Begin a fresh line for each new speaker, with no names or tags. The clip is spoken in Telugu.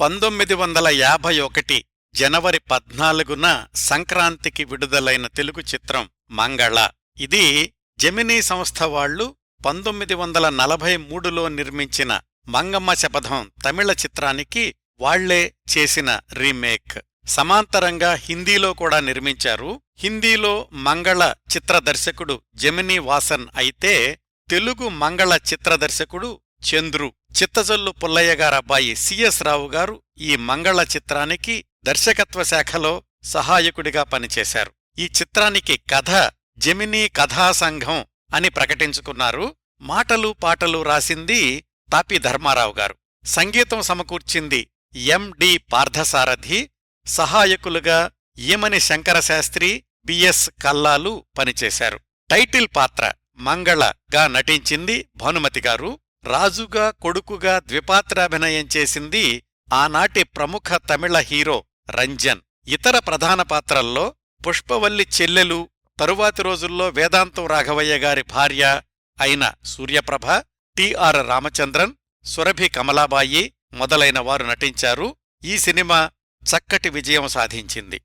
1951 జనవరి 14న సంక్రాంతికి విడుదలైన తెలుగు చిత్రం మంగళ. ఇది జెమినీ సంస్థ వాళ్లు 1943లో నిర్మించిన మంగమ్మ శపథం తమిళ చిత్రానికి వాళ్లే చేసిన రీమేక్. సమాంతరంగా హిందీలో కూడా నిర్మించారు. హిందీలో మంగళ చిత్ర దర్శకుడు జెమినీ వాసన్ అయితే తెలుగు మంగళ చిత్రదర్శకుడు చంద్రు. చిత్తజల్లు పుల్లయ్య గారబ్బాయి సిఎస్ రావు గారు ఈ మంగళ చిత్రానికి దర్శకత్వ శాఖలో సహాయకుడిగా పనిచేశారు. ఈ చిత్రానికి కథ జెమినీ కథాసంఘం అని ప్రకటించుకున్నారు. మాటలు పాటలు రాసింది తాపి ధర్మారావు గారు. సంగీతం సమకూర్చింది ఎండి పార్థసారథి. సహాయకులుగా ఈమని శంకరశాస్త్రి, బిఎస్ కల్లాలు పనిచేశారు. టైటిల్ పాత్ర మంగళగా నటించింది భానుమతి గారు. రాజుగా కొడుకుగా ద్విపాత్రాభినయం చేసింది ఆనాటి ప్రముఖ తమిళ హీరో రంజన్. ఇతర ప్రధాన పాత్రల్లో పుష్పవల్లి చెల్లెలు, తరువాతి రోజుల్లో వేదాంతం రాఘవయ్య గారి భార్య అయిన సూర్యప్రభ, టిఆర్ రామచంద్రన్, సురభి కమలాబాయి మొదలైన వారు నటించారు. ఈ సినిమా చక్కటి విజయం సాధించింది.